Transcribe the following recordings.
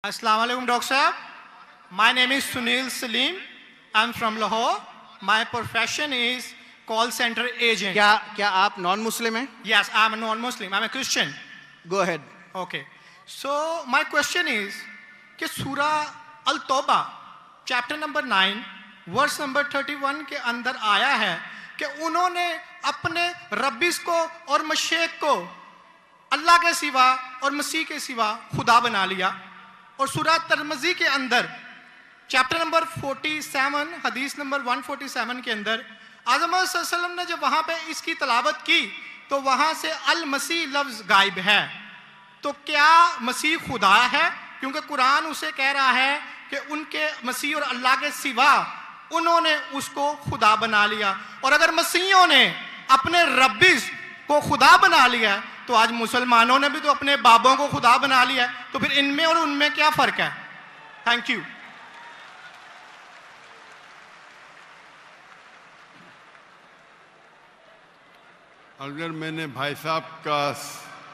Assalamu alaikum, Dr. Sahab. My name is Sunil Salim. I'm from Lahore. My profession is call center agent. क्या आप non Muslim हैं? Yes, I'm a non-Muslim. I'm a Christian. Go ahead. Okay. So my question is कि सूरा अल-तौबा chapter number 9 verse number 31 के अंदर आया है कि उन्होंने अपने रब्बिस को और मशेक को अल्लाह के सिवा और मसीह के सिवा खुदा बना लिया। और सूरा तिरमिज़ी के अंदर चैप्टर नंबर 47 हदीस नंबर 147 के अंदर आज़म सल्लल्लाहु ने जब वहाँ पे इसकी तलावत की तो वहाँ से अल मसीह लफ्ज़ गायब है। तो क्या मसीह खुदा है? क्योंकि कुरान उसे कह रहा है कि उनके मसीह और अल्लाह के सिवा उन्होंने उसको खुदा बना लिया। और अगर मसीहों ने अपने रब्बिस को खुदा बना लिया तो आज मुसलमानों ने भी तो अपने बाबों को खुदा बना लिया है, तो फिर इनमें और उनमें क्या फर्क है? Thank you. अगर मैंने भाई साहब का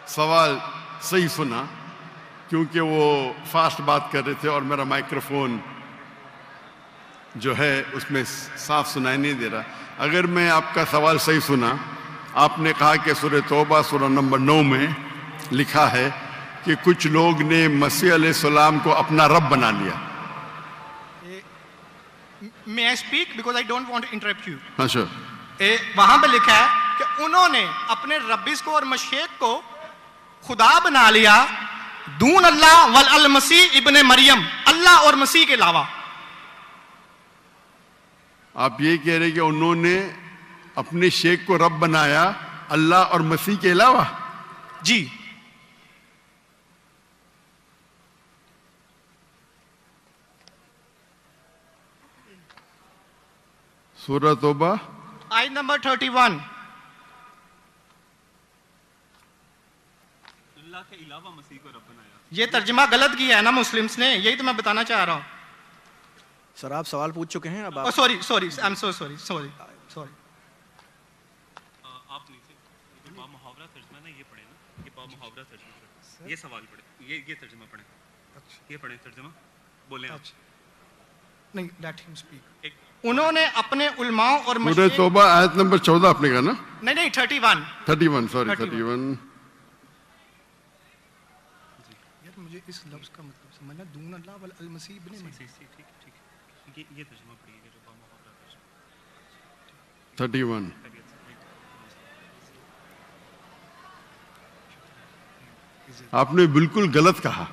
सवाल सही सुना, क्योंकि वो फास्ट बात कर रहे थे और मेरा माइक्रोफोन जो है उसमें साफ सुनाई नहीं दे रहा। अगर मैं आपका सवाल सही सुना, आपने कहा कि सूरह तौबा सूरह नंबर 9 में लिखा है कि कुछ लोग ने मसीह अलैहिस्सलाम को अपना रब बना लिया। May I speak because I don't want to interrupt you. हाँ sure. वहां पे लिखा है कि उन्होंने अपने रब्बिस को और मशेक को खुदा बना लिया दून अल्लाह वल अल मसीह इब्ने मरियम, अल्लाह और मसीह के अलावा। आप ये कह रहे कि उन्होंने अपने शेख को रब बनाया अल्लाह और मसीह के अलावा? जी। सूरह तौबा आयत नंबर 31। अल्लाह के अलावा मसीह को रब बनाया। ये तर्जुमा गलत किया है ना मुस्लिम्स ने, यही तो मैं बताना चाह रहा हूँ। सर आप सवाल पूछ चुके हैं, अब आप sorry I am so sorry. आप नीचे जो बामुहावरा तर्जुमा ना ये पढ़े ना, ये बामुहावरा तर्जुमा, ये सवाल पढ़े, ये तर्जुमा पढ़े। अच्छा, ये पढ़े तर्जुमा, बोले आप। नहीं, लेट हिम स्पीक। उन्होंने अपने उलमाओं और सूरह तौबा आयत नंबर 14 आपने कहा ना? नहीं 31 सॉरी 31। यार मुझे इस लफ्ज का मतलब समझना, दून अल्लाह वल अल मसीह इब्ने मसीह। ठीक ये तर्जुमा पढ़िए जो बामुहावरा तर्जुमा 31। आपने बिल्कुल गलत कहा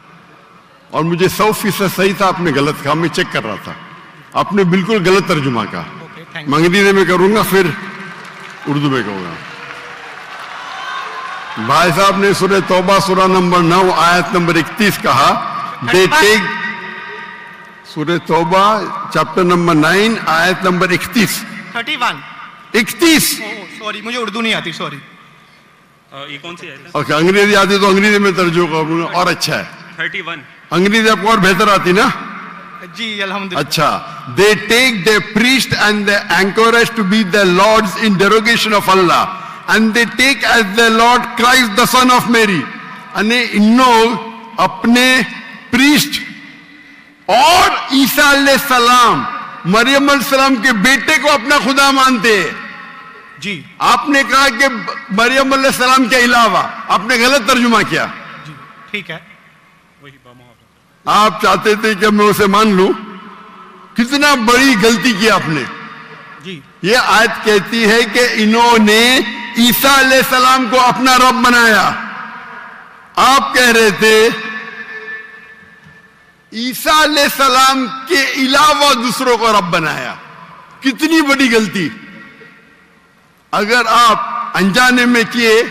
और मुझे 100% सही था, आपने गलत कहा, मैं चेक कर रहा था। आपने बिल्कुल गलत तर्जुमा कहा। मैं अंग्रेजी में करूंगा फिर उर्दू में कहूंगा। भाई साहब ने सूरह तौबा सूरह नंबर 9 आयत नंबर 31 कहा। दे टेक सूरह तौबा चैप्टर नंबर 9 आयत नंबर 31। सॉरी मुझे उर्दू नहीं आती, सॉरी। ये कौन सी है? ओके, अंग्रेजी आती तो अंग्रेजी में तर्जुमा करूंगा और अच्छा है। 31 अंग्रेजी आपको और बेहतर आती ना? जी अल्हम्दुलिल्लाह। अच्छा, they take their priest and the anchorage to be their lords in derogation of Allah, and they take as their Lord Christ the son of Mary. अने इन लोग अपने प्रीस्ट और ईसा अलैहिस्सलाम मरियम अलैहिस्सलाम के बेटे को अपना खुदा मानते हैं। जी आपने कहा कि मरियम अलैहिस्सलाम के अलावा, आपने गलत तर्जुमा किया। जी ठीक है। वही बामुहावरा। आप चाहते थे कि मैं उसे मान लूं, कितना बड़ी गलती की आपने। जी ये आयत कहती है कि इन्होंने ईसा अलैहिस्सलाम को अपना रब बनाया। आप कह रहे थे ईसा अलैहिस्सलाम के अलावा दूसरों को रब बनाया। कितनी बड़ी गलती। अगर आप अनजाने में किए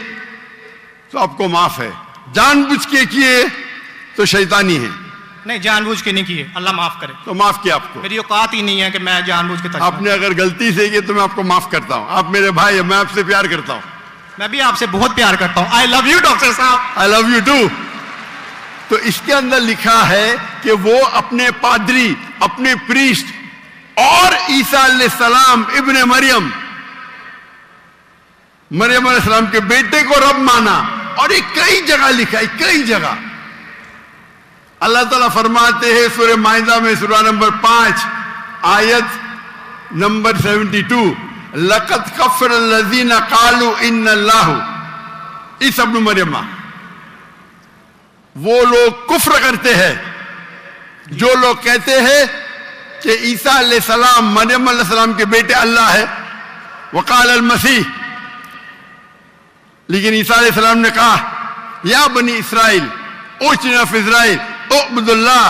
तो आपको माफ है, जानबूझ के किए तो शैतानी है। नहीं, जानबूझ के नहीं किए, अल्लाह माफ करे। तो माफ किया आपको। मेरी औकात ही नहीं है कि मैं जानबूझ के आपने अगर गलती से किए तो मैं आपको माफ करता हूं। आप मेरे भाई हैं, मैं आपसे प्यार करता हूं। मैं भी आपसे बहुत प्यार करता हूं। आई लव यू डॉक्टर साहब। I love you too. तो इसके अंदर लिखा है कि वो अपने पादरी, अपने प्रीस्ट और ईसा अलैहिस्सलाम इब्ने मरियम अलैहिस्सलाम के बेटे को रब माना। और ये कई जगह लिखा है, कई जगह। अल्लाह ताला फरमाते हैं सूरह माइदा में सूरह नंबर 5 आयत नंबर 72, लक़द कफ़र लज़ीना क़ालू इन्नल्लाहु, ईसा इब्न मरियम, वो लोग कुफ्र करते हैं जो लोग कहते हैं कि ईसा अलैहिस्सलाम मरियम अलैहिस्सलाम के बेटे अल्लाह है। वक़ाल अल मसीह, लेकिन ईसा अलैहिस्सलाम ने कहा, या बनी इसराइल ओचना फी इस्राइल उअब्दुल्लाह,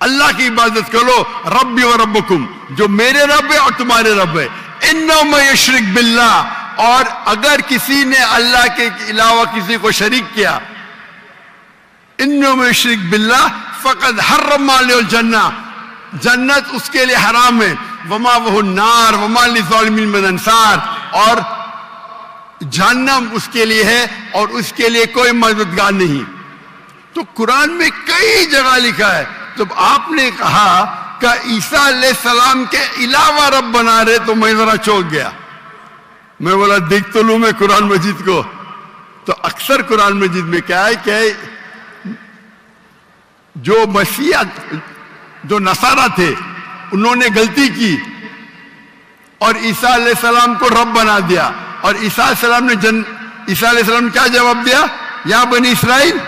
अल्लाह की इबादत करो, रब्बी व रब्बकुम, जो मेरे रब है और तुम्हारे रब है। इन्नो में यशरिक बिल्लाह, और अगर किसी ने अल्लाह के अलावा किसी को शरीक किया, इन्नो में यशरिक बिल्लाह फ़क़द हर्रम अलैहिल जन्नह, जन्नत उसके लिए हराम है, वमा वहु नार वमा लिज़ालिमीन मिन अंसार, और जहन्नम उसके लिए है और उसके लिए कोई मददगार नहीं। तो कुरान में कई जगह लिखा है। तो आपने कहा कि ईसा अलैहिस्सलाम के अलावा रब बना रहे, तो मैं जरा चौंक गया। मैं बोला देख तो लूं मैं कुरान मजीद को। तो अक्सर कुरान मजीद में क्या है कि जो मसीहा, जो नसारा थे, उन्होंने गलती की और ईसा अलैहिस्सलाम को रब बना दिया। और ईसा अलैहिस्सलाम ने क्या जवाब दिया? या बनी इसराइल,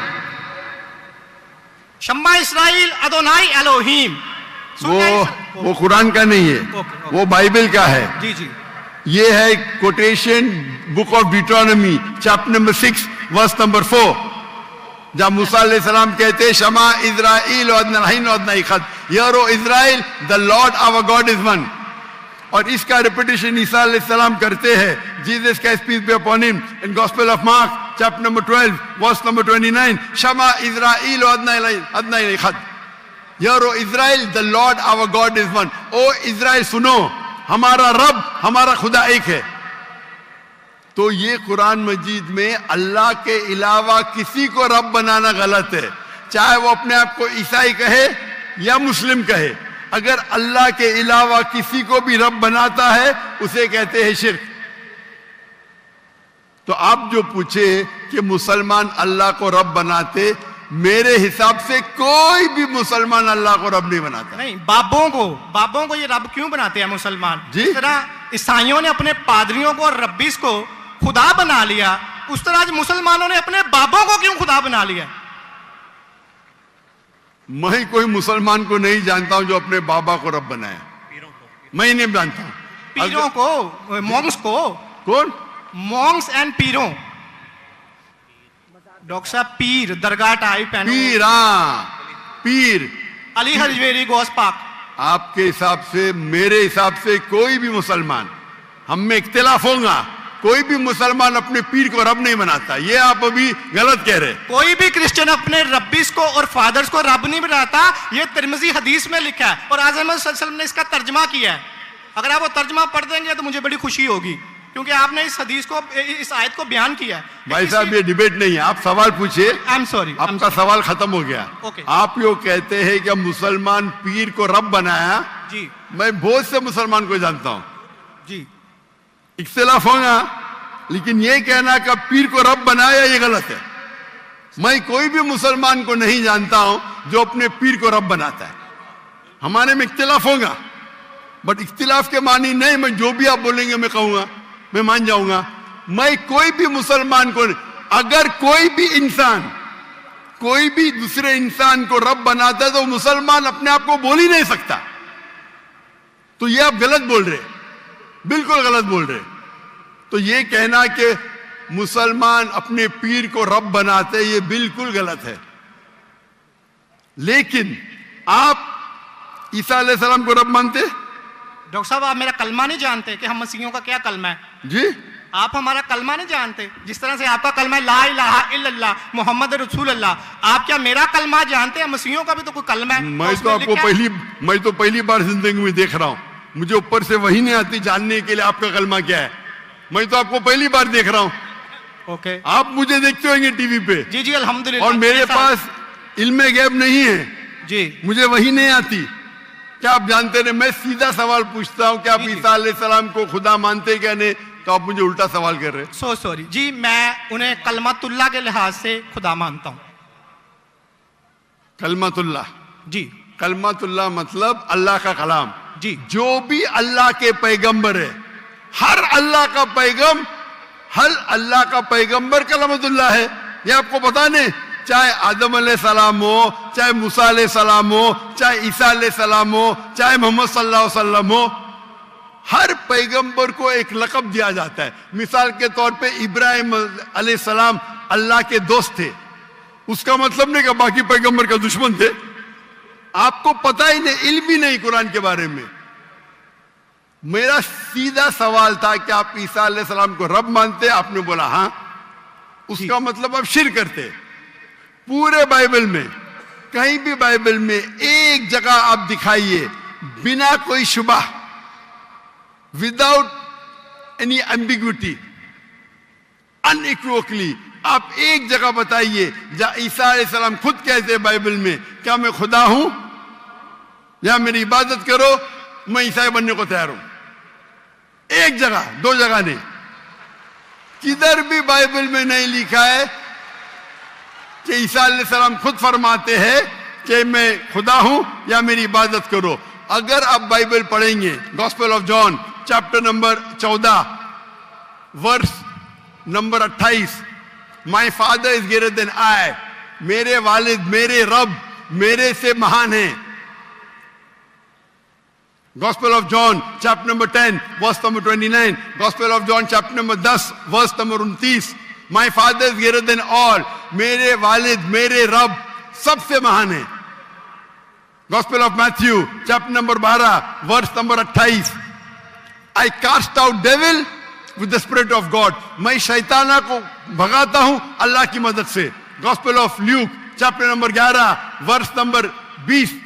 शम्मा इसराइल अदोनाई एलोहीम। वो कुरान का नहीं है, वो बाइबल का है। जी जी, ये है quotation book of Deuteronomy chapter number 6 verse number 4, जहां मूसा अलैहिस्सलाम कहते हैं शमा इज़राइल वअदनाहीन वअदनाइखद, hear O Israel the Lord our God is one. और इसका रिपीटेशन ईसा अलैहिस्सलाम करते हैं, जीसस का peace be upon him, in gospel of Mark chapter number 12 verse number 29, शमा इज़राइल वअदनाइखद, hear O Israel the Lord our God is one. O Israel सुनो, हमारा रब, हमारा खुदा एक है। तो ये कुरान मजीद में अल्लाह के अलावा किसी को रब बनाना गलत है, चाहे वो अपने आप को ईसाई कहे या मुस्लिम कहे। अगर अल्लाह के अलावा किसी को भी रब बनाता है उसे कहते हैं शिर्क। तो आप जो पूछे कि मुसलमान अल्लाह को रब बनाते, मेरे हिसाब से कोई भी मुसलमान अल्लाह को रब नहीं बनाता। नहीं, बाबों को ये रब क्यों बनाते हैं मुसलमान? जिस तरह ईसाइयों ने अपने पादरियों को और रब्बीस को खुदा बना लिया, उस तरह आज मुसलमानों ने अपने बाबों को क्यों खुदा बना लिया? मैं कोई मुसलमान को नहीं जानता हूं जो अपने बाबा को रब बनाया, मैं नहीं जानता। पीरों को, मॉन्क्स को। कौन? Monks and पीरों। डॉक्टर साहब, पीर दरगाह टाइप है। पीर, हाँ, पीर अली हजवेरी गौस पाक। आपके हिसाब से, मेरे हिसाब से कोई भी मुसलमान, हम में इख्तिलाफ होगा, कोई भी मुसलमान अपने पीर को रब नहीं बनाता। ये आप अभी गलत कह रहे। कोई भी क्रिश्चियन अपने रब्बीस को और फादर्स को रब नहीं बनाता। ये तिरमिज़ी हदीस में लिखा है और आज़म सल्लल्लाहु अलैहि वसल्लम ने इसका तर्जमा किया है। अगर आप वो तर्जमा पढ़ देंगे तो मुझे बड़ी खुशी होगी, क्योंकि आपने इस हदीस को, इस आयत को बयान किया है। भाई साहब, ये डिबेट नहीं है, आप सवाल पूछिए। आई एम सॉरी, आपका सवाल खत्म हो गया। Okay. आप यो कहते हैं कि मुसलमान पीर को रब बनाया। जी, मैं बहुत से मुसलमान को जानता हूं, जी, इख्तिलाफ होगा, लेकिन ये कहना कि पीर को रब बनाया, ये गलत है। मैं कोई भी मुसलमान को नहीं जानता हूं जो अपने पीर को रब बनाता है। हमारे में इख्तिलाफ होगा, बट इख्तिलाफ के मानी नहीं मैं जो भी आप बोलेंगे मैं कहूंगा, मैं मान जाऊंगा। मैं कोई भी मुसलमान को, अगर कोई भी इंसान कोई भी दूसरे इंसान को रब बनाता है तो मुसलमान अपने आप को बोल ही नहीं सकता। तो ये आप गलत बोल रहे, बिल्कुल गलत बोल रहे। तो ये कहना कि मुसलमान अपने पीर को रब बनाते, ये बिल्कुल गलत है। लेकिन आप ईसा अलैहिस्सलाम को रब मानते? डॉक्टर साहब, आप मेरा कलमा नहीं जानते कि हम मसीहियों का क्या कलमा है? जी, आप हमारा कलमा नहीं जानते। जिस तरह से आपका कलमा है ला इलाहा इल्लल्लाह मुहम्मद रसूलुल्लाह, आप क्या मेरा कलमा जानते हैं? मसीहियों का भी तो कोई कलमा है। मैं तो पहली बार जिंदगी में देख रहा हूं। मुझे ऊपर से वही नहीं आती जानने के लिए आपका कलमा क्या है। मैं तो आपको पहली बार देख रहा हूं। ओके, आप मुझे देखते होंगे टीवी पे। जी जी, अल्हम्दुलिल्लाह। और मेरे पास इल्मे गैब नहीं है जी, मुझे वही नहीं आती। क्या आप जानते हैं, मैं सीधा सवाल पूछता हूं कि आप ईसा अलैहिस्सलाम को खुदा मानते क्या नहीं, तो आप मुझे उल्टा सवाल कर रहे हैं। सो सॉरी जी, मैं उन्हें कलमतुल्लाह के लिहाज से खुदा मानता हूं। कलमतुल्लाह। जी कलमतुल्लाह मतलब अल्लाह का कलाम। जी जो भी अल्लाह के पैगंबर है, हर अल्लाह का पैगंबर कलमतुल्लाह है। ये आपको पता नहीं, चाहे आदम अलैहिस्सलाम हो, चाहे मूसा अलैहिस्सलाम हो, चाहे ईसा अलैहिस्सलाम हो, चाहे मोहम्मद सल्लल्लाहु अलैहि वसल्लम हो, हर पैगंबर को एक लक़ब दिया जाता है। मिसाल के तौर पे इब्राहिम अलैहिस्सलाम अल्लाह के दोस्त थे, उसका मतलब नहीं कि बाकी पैगंबर का दुश्मन थे। आपको पता ही नहीं, इल्म ही नहीं कुरान के बारे में। मेरा सीधा सवाल था कि आप ईसा अलैहिस्सलाम को रब मानते? आपने बोला हाँ। उसका मतलब आप शिर्क करते। पूरे बाइबल में, कहीं भी बाइबल में एक जगह आप दिखाइए बिना कोई शुबा, विदाउट एनी एम्बिग्विटी, अनइक्विवोकली, आप एक जगह बताइए जहां ईसा अलैहिस्सलाम खुद कहते हैं बाइबल में, क्या मैं खुदा हूं या मेरी इबादत करो, मैं ईसाई बनने को तैयार हूं। एक जगह, दो जगह नहीं, किधर भी बाइबल में नहीं लिखा है कि ईसा अलैहिस्सलाम खुद फरमाते हैं कि मैं खुदा हूं या मेरी इबादत करो। अगर आप बाइबल पढ़ेंगे, Gospel of John chapter number 14 verse number 28, my father is greater than I, मेरे वालिद, मेरे रब मेरे से महान है। Gospel of John chapter number 10 verse number 29, Gospel of John chapter number 10 verse number 29, my father is greater than all, मेरे वालिद, मेरे रब सबसे महान है। Gospel of Matthew chapter number 12 verse number 28, I cast out devil with the spirit of God, मैं शैताना को भगाता हूं अल्लाह की मदद से। Gospel of Luke chapter number 11 verse number 20,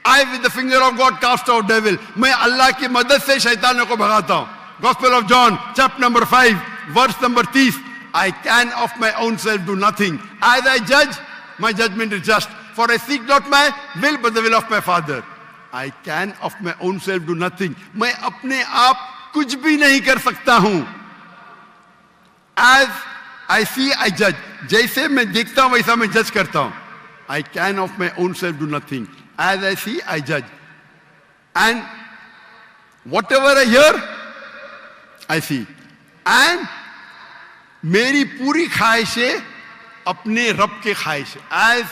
I with the finger of God cast out devil, मैं अल्लाह की मदद से शैतानों को भगाता हूं। Gospel of John chapter number 5 verse number 30, I can of my own self do nothing, as I judge my judgment is just, for I seek not my will but the will of my Father। I can of my own self do nothing, मैं अपने आप कुछ भी नहीं कर सकता हूं। As I see I judge, जैसे मैं देखता हूं वैसा मैं जज करता हूं। I can of my own self do nothing, as I see I judge, and whatever I hear I see, and मेरी पूरी ख्वाहिशें अपने रब के ख्वाहिश, as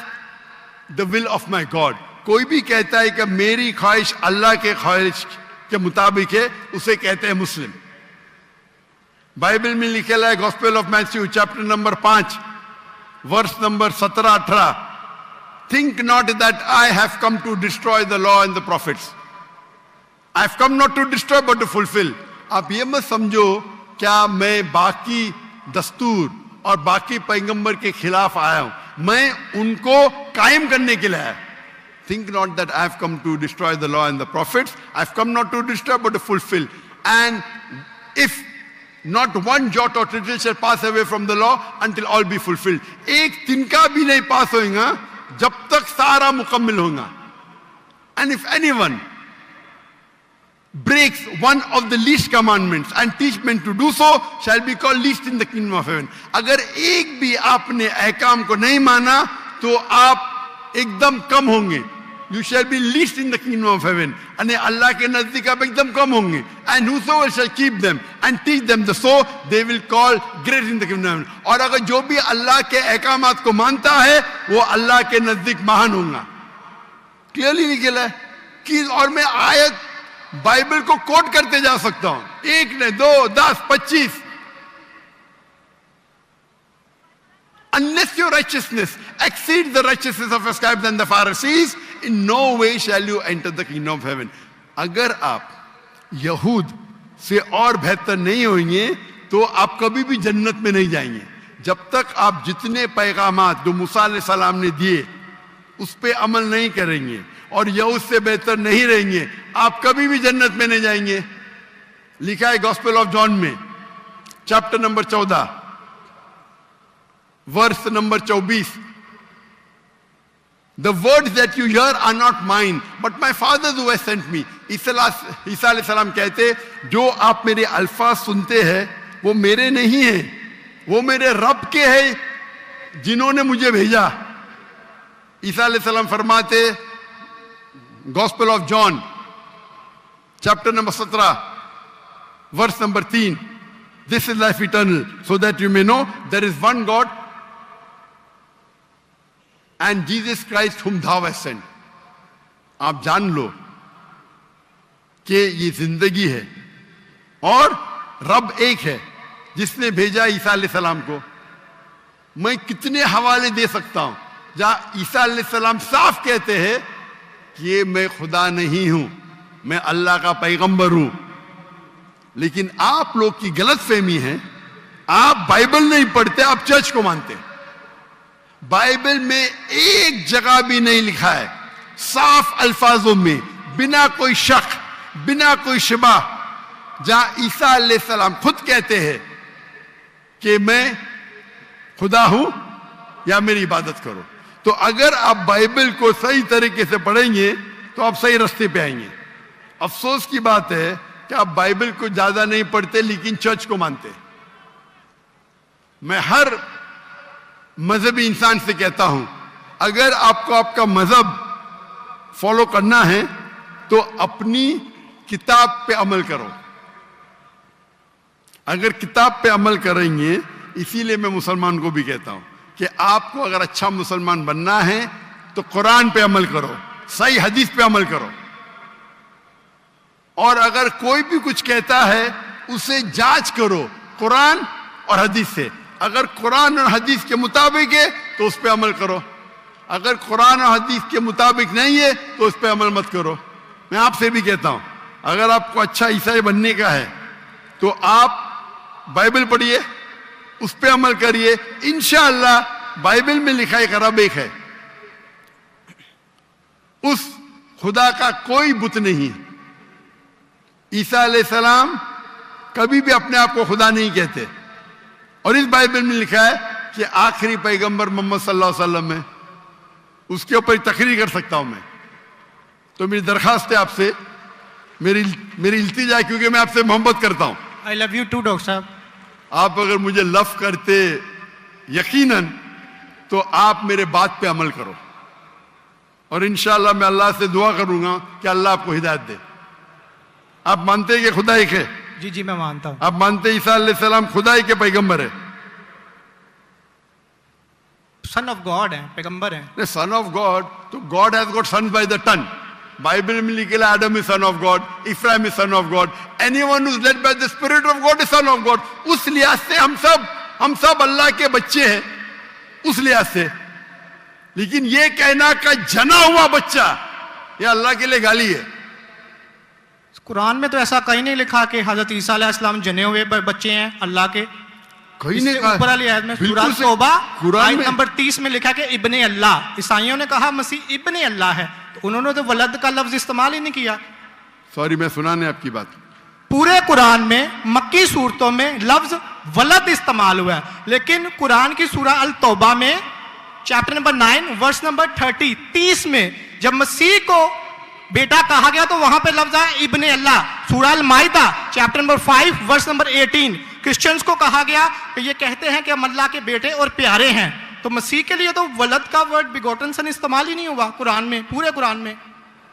the will of my God। कोई भी कहता है कि मेरी ख्वाहिश अल्लाह के ख्वाहिश के मुताबिक है, उसे कहते हैं मुस्लिम। बाइबल में लिखा है Gospel of Matthew chapter number 5 verse number 17-18, think not that I have come to destroy the law and the prophets, I have come not to destroy but to fulfill। आप ये मत समझो क्या मैं बाकी दस्तूर और बाकी पैगंबर के खिलाफ आया हूं, मैं उनको कायम करने के लिए आया। Think not that I have come to destroy the law and the prophets, I have come not to destroy but to fulfill। And if not one jot or tittle shall pass away from the law until all be fulfilled, एक तिनका भी नहीं पास होगा जब तक सारा मुकम्मल होगा। And if anyone breaks one of the least commandments and teach men to do so shall be called least in the kingdom of heaven। अगर एक भी आपने अहकाम को नहीं माना तो आप एकदम कम होंगे। You shall be least in the kingdom of heaven, यानी अल्लाह के नजदीक आप एकदम कम होंगे। And whosoever shall keep them and teach them the so they will call great in the kingdom of heaven। और अगर जो भी अल्लाह के अहकामात को मानता है वो अल्लाह के नजदीक महान होगा। क्लियरली निकला है कि, और मैं आयत बाइबल को कोट करते जा सकता हूं, एक ने 2, 10, 25। Unless your righteousness exceeds the righteousness of your scribes and the Pharisees, in no way shall you enter the kingdom of heaven। अगर आप यहूद से और बेहतर नहीं होंगे तो आप कभी भी जन्नत में नहीं जाएंगे। जब तक आप जितने पैगामात जो मूसा अलैहिस्सलाम ने दिए उस पे अमल नहीं करेंगे और यहूद से बेहतर नहीं रहेंगे, आप कभी भी जन्नत में नहीं जाएंगे। लिखा है गॉस्पेल ऑफ जॉन में chapter number 14 verse number 24, The words that you hear are not mine, but my Father who has sent me। ईसा अलैहिस्सलाम कहते, जो आप मेरे अल्फाज सुनते हैं वो मेरे नहीं है, वो मेरे रब के हैं जिन्होंने मुझे भेजा। ईसा अलैहिस्सलाम फरमाते, Gospel of John chapter number 17 verse number 3, this is life eternal so that you may know there is one God and Jesus Christ whom thou hast sent। आप जान लो कि ये जिंदगी है और रब एक है जिसने भेजा ईसा अलैहिस्सलाम को। मैं कितने हवाले दे सकता हूं जहां ईसा अलैहिस्सलाम साफ कहते हैं कि ये मैं खुदा नहीं हूं, मैं अल्लाह का पैगंबर हूं। लेकिन आप लोग की गलतफहमी है, आप बाइबल नहीं पढ़ते, आप चर्च को मानते हैं। बाइबल में एक जगह भी नहीं लिखा है साफ अल्फाजों में, बिना कोई शक, बिना कोई शिबा, जहां ईसा अलैहिस्सलाम खुद कहते हैं कि मैं खुदा हूं या मेरी इबादत करो। तो अगर आप बाइबल को सही तरीके से पढ़ेंगे तो आप सही रास्ते पे आएंगे। अफसोस की बात है कि आप बाइबल को ज्यादा नहीं पढ़ते लेकिन चर्च को मानते। मैं हर मजहबी इंसान से कहता हूं, अगर आपको आपका मजहब फॉलो करना है तो अपनी किताब पे अमल करो। अगर किताब पे अमल करेंगे, इसीलिए मैं मुसलमान को भी कहता हूं कि आपको अगर अच्छा मुसलमान बनना है तो कुरान पे अमल करो, सही हदीस पे अमल करो। और अगर कोई भी कुछ कहता है उसे जांच करो कुरान और हदीस से। अगर कुरान और हदीस के मुताबिक है तो उस पे अमल करो, अगर कुरान और हदीस के मुताबिक नहीं है तो उस पे अमल मत करो। मैं आपसे भी कहता हूं, अगर आपको अच्छा ईसाई बनने का है तो आप बाइबल पढ़िए, उस पे अमल करिए। इंशाअल्लाह बाइबल में लिखा एक रब एक है, उस खुदा का कोई बुत नहीं है। ईसा अलैहिस्सलाम कभी भी अपने आप को खुदा नहीं कहते। और इस बाइबल में लिखा है कि आखिरी पैगंबर मोहम्मद सल्लल्लाहु अलैहि वसल्लम है। उसके ऊपर तकरीर कर सकता हूं मैं। तो मेरी दरखास्त है आपसे, मेरी इल्तिजा है, क्योंकि मैं आपसे मोहब्बत करता हूं। I love you too doctor साहब। आप अगर मुझे लव करते यकीनन तो आप मेरे बात पे अमल करो। और इंशाअल्लाह मैं अल्लाह से दुआ करूंगा कि अल्लाह आपको हिदायत दे। आप मानते हैं कि खुदा एक है? जी जी मैं मानता हूं। आप मानते हैं ईसा अलैहिस्सलाम खुदाई के पैगंबर है? सन ऑफ गॉड है, पैगंबर है। सन ऑफ गॉड, तो God has got sons by the ton. Bible में लिखे आदम is son of God, Ephraim is son of God, anyone who is led by the spirit of God is son of God. उस लिहाज से हम सब अल्लाह के बच्चे हैं, उस लिहाज से। लेकिन ये कहना का जना हुआ बच्चा, ये अल्लाह के लिए गाली है। कुरान में तो ऐसा कहीं नहीं लिखा कि हजरत ईसा अलैहिस्सलाम जने हुए बच्चे हैं अल्लाह के। कहीं नहीं कहा। ऊपर वाली आयत में सूरह तौबा आयत नंबर 30 में लिखा कि इब्ने अल्लाह। ईसाइयों ने कहा मसीह इब्ने अल्लाह है, तो उन्होंने तो वलद का लफ्ज इस्तेमाल ही नहीं किया। सॉरी, मैं सुनाने आपकी बात। पूरे कुरान में मक्की सूरतों में लफ्ज वलद इस्तेमाल हुआ है, लेकिन कुरान की सूरह अल तौबा में चैप्टर नंबर 9 वर्स नंबर 30 में जब मसीह को बेटा कहा गया तो वहां पे लफ्ज आया इब्ने अल्लाह। सूरह अल माइदा chapter number 5 verse number 18 Christians को कहा गया कि ये कहते हैं कि हम अल्लाह के बेटे और प्यारे हैं। तो मसीह के लिए तो वलद का वर्ड बिगोटन सन इस्तेमाल ही नहीं हुआ कुरान में, पूरे कुरान में।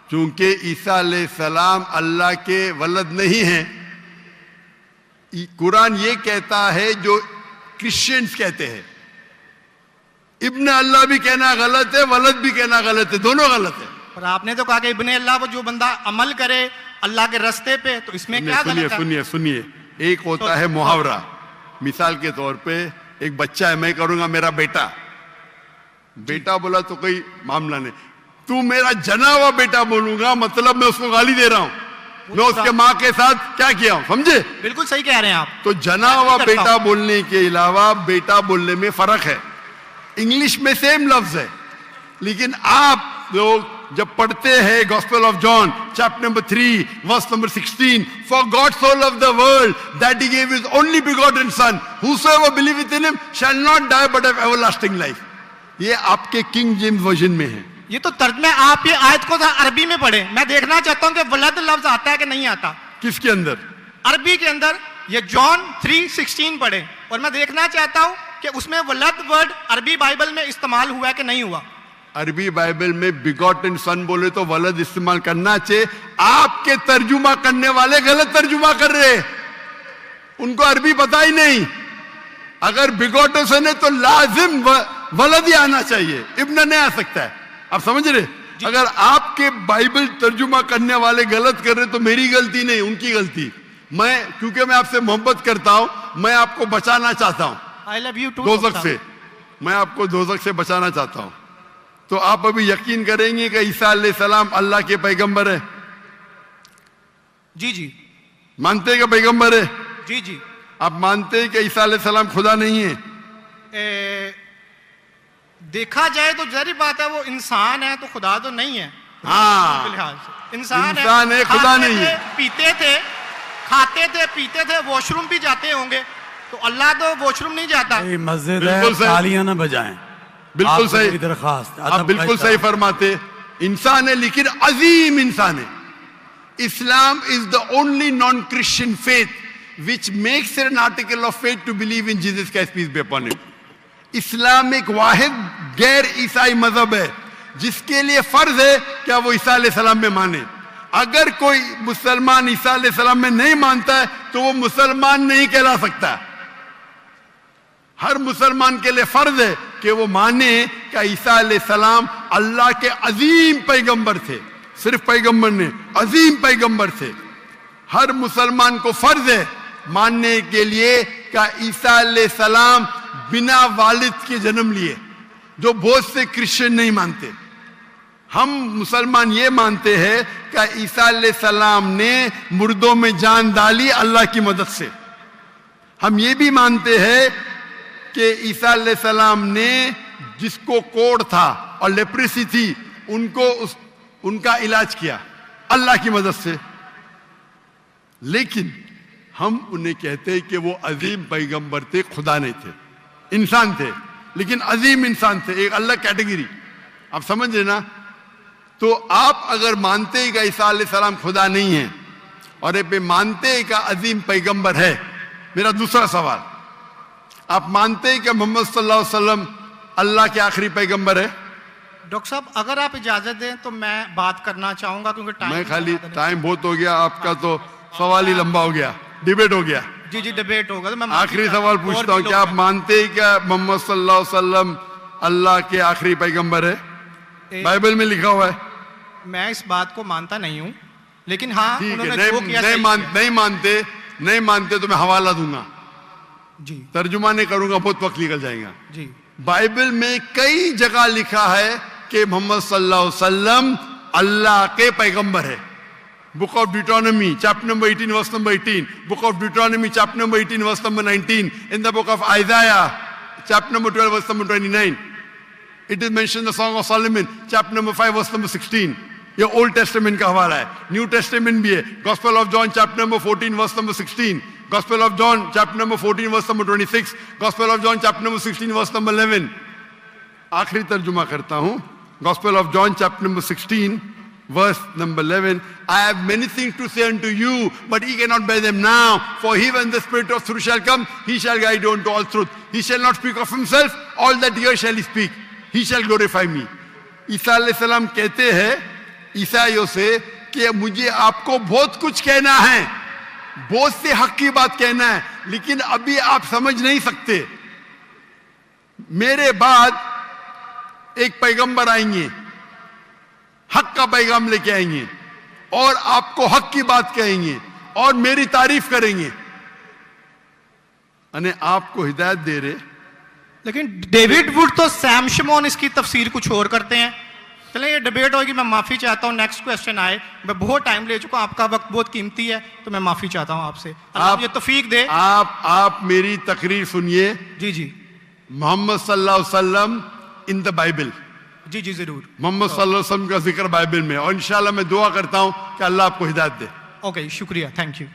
चूंकि ईसा अलैहिस्सलाम अल्लाह के वलद नहीं है, कुरान ये कहता है जो क्रिश्चियंस कहते हैं। इब्ने अल्लाह भी कहना गलत है, वलद भी कहना गलत है, दोनों गलत है। और आपने तो कहा कि इब्ने अल्लाह वो जो बंदा अमल करे अल्लाह के रास्ते पे, तो इसमें क्या गलत है? सुनिए, एक होता है मुहावरा। मिसाल के तौर पे एक बच्चा है, मैं करूंगा मेरा बेटा, बेटा बोला तो कोई मामला नहीं। तू मेरा जना हुआ बेटा बोलूंगा मतलब मैं उसको गाली दे रहा हूं, मैं उसके माँ के साथ क्या किया हूं, समझे? बिल्कुल सही कह रहे हैं आप। तो जना हुआ बेटा बोलने के अलावा बेटा बोलने में फर्क है। इंग्लिश में सेम लफ्ज है, लेकिन आप लोग जब पढ़ते हैं gospel of John chapter number 3 verse number 16, for God so loved the world that he gave his only begotten son, whosoever believeth in him shall not die but have everlasting life। ये आपके king James version में है। ये तो तर्जमे आप ये आयत को अरबी में पढ़े। मैं देखना चाहता हूं कि वलद लफ्ज आता है कि नहीं आता। किसके अंदर? अरबी के अंदर। ये जॉन 3:16 पढ़े और मैं देखना चाहता हूं कि उसमें वलद वर्ड अरबी बाइबल में इस्तेमाल हुआ है कि नहीं हुआ। अरबी बाइबल में बिगॉटन सन बोले तो वलद इस्तेमाल करना चाहिए। आपके तर्जुमा करने वाले गलत तर्जुमा कर रहे हैं, उनको अरबी पता ही नहीं। अगर बिगॉटन सन है तो लाजिम वलद ही आना चाहिए, इब्न नहीं आ सकता है। आप समझ रहे? अगर आपके बाइबल तर्जुमा करने वाले गलत कर रहे तो मेरी गलती नहीं, उनकी गलती। क्योंकि मैं आपसे मोहब्बत करता हूं, मैं आपको बचाना चाहता हूं आई लव यू टू दोज़ख से, मैं आपको दोज़ख से बचाना चाहता हूं। तो आप अभी यकीन करेंगे कि ईसा अलैहिस्सलाम अल्लाह के पैगंबर है? जी जी मानते हैं कि पैगंबर है? जी जी। आप मानते हैं कि ईसा अलैहिस्सलाम खुदा नहीं है? देखा जाए तो जरी बात है, वो इंसान है तो खुदा तो नहीं है। हाँ, लिहाज से इंसान है, खुदा नहीं है। पीते थे, खाते थे, पीते थे, वॉशरूम भी जाते होंगे, तो अल्लाह तो वॉशरूम नहीं जाता। मस्जिद है, तालियां ना बजाएं। बिल्कुल सही दरखास्त, आप बिल्कुल सही फरमाते। इंसान है लेकिन अजीम इंसान है। Islam is the only non Christian faith which makes an article of faith to believe in Jesus Christ peace be upon him. इस्लाम एक वाहिद गैर ईसाई मजहब है जिसके लिए फर्ज है क्या वो ईसा अलैहिस्सलाम में माने। अगर कोई मुसलमान ईसा अलैहिस्सलाम में नहीं मानता है तो वो मुसलमान नहीं कहला सकता। हर मुसलमान के लिए फर्ज है कि वो माने कि ईसा अलैहिस्सलाम अल्लाह के अजीम पैगंबर थे। सिर्फ पैगंबर ने, अजीम पैगंबर थे। हर मुसलमान को फर्ज है मानने के लिए कि ईसा अलैहिस्सलाम बिना वालिद के जन्म लिए, जो बहुत से क्रिश्चियन नहीं मानते। हम मुसलमान ये मानते हैं कि ईसा अलैहिस्सलाम ने मुर्दों में जान डाली अल्लाह की मदद से। हम ये भी मानते हैं कि ईसा अलैहिस्सलाम ने जिसको कोढ़ था और लेप्रेसी थी उनका इलाज किया अल्लाह की मदद से। लेकिन हम उन्हें कहते हैं कि वो अजीम पैगंबर थे, खुदा नहीं थे, इंसान थे, लेकिन अजीम इंसान थे, एक अलग कैटेगरी। आप समझ रहे ना? तो आप अगर मानते हैं कि ईसा अलैहिस्सलाम खुदा नहीं है और ये मानते हैं कि अजीम पैगंबर है, मेरा दूसरा सवाल, आप मानते हैं कि मोहम्मद सल्लल्लाहु अलैहि वसल्लम अल्लाह के आखिरी पैगंबर है? डॉक्टर साहब अगर आप इजाजत दें तो मैं बात करना चाहूंगा, क्योंकि टाइम बहुत हो गया आपका, तो सवाल ही लंबा हो गया, डिबेट हो गया। जी जी डिबेट होगा। तो मैं आखिरी सवाल पूछता हूँ, क्या आप मानते हैं क्या मोहम्मद सल्लल्लाहु अलैहि वसल्लम अल्लाह के आखिरी पैगंबर है? बाइबल में लिखा हुआ है। मैं इस बात को मानता नहीं हूँ, लेकिन हाँ उन्होंने जो किया नहीं मानते तो मैं हवाला दूंगा जी, तर्जुमा नहीं करूंगा, बहुत वक्त निकल जाएगा जी। बाइबल में कई जगह लिखा है कि मोहम्मद सल्लल्लाहु अलैहि वसल्लम अल्लाह के पैगंबर है। Book of Deuteronomy chapter number 18 verse number 18, book of Deuteronomy chapter number 18 verse number 19, in the book of Isaiah chapter number 12 verse number 29, it is mention the Song of Solomon chapter number 5 verse number 16। ये old testament का हवाला है, new Testament भी है। Gospel of John chapter number 14 verse number 16, Gospel of John chapter number 14 verse number 26, Gospel of John chapter number 16 verse number 11। आखिरी तर्जुमा करता हूं, Gospel of John chapter number 16 verse number 11, I have many things to say unto you, but ye cannot bear them now. For he, when the Spirit of truth shall come, he shall guide you unto all truth. He shall not speak of himself, all that here shall he speak. He shall glorify me. ईसा अलैहिस्सलाम कहते हैं ईसाइयों से कि मुझे आपको बहुत कुछ कहना है, बहुत से हक की बात कहना है, लेकिन अभी आप समझ नहीं सकते। मेरे बाद एक पैगंबर आएंगे, हक का पैगाम लेके आएंगे और आपको हक की बात कहेंगे और मेरी तारीफ करेंगे, यानी आपको हिदायत दे रहे। लेकिन डेविड वुड तो सैम शमोन इसकी तफसीर कुछ और करते हैं। चलें ये डिबेट होगी, मैं माफी चाहता हूं। नेक्स्ट क्वेश्चन आए, मैं बहुत टाइम ले चुका हूं, आपका वक्त बहुत कीमती है, तो मैं माफी चाहता हूं आपसे। आप ये तौफीक दे। आप मेरी तकरीर सुनिए। जी जी। मोहम्मद सल्लल्लाहु अलैहि वसल्लम इन द बाइबल, जी जी जरूर, मोहम्मद सल्लल्लाहु अलैहि वसल्लम का जिक्र बाइबल में, और इंशाल्लाह मैं दुआ करता हूं कि अल्लाह आपको हिदायत दे। ओके शुक्रिया, थैंक यू।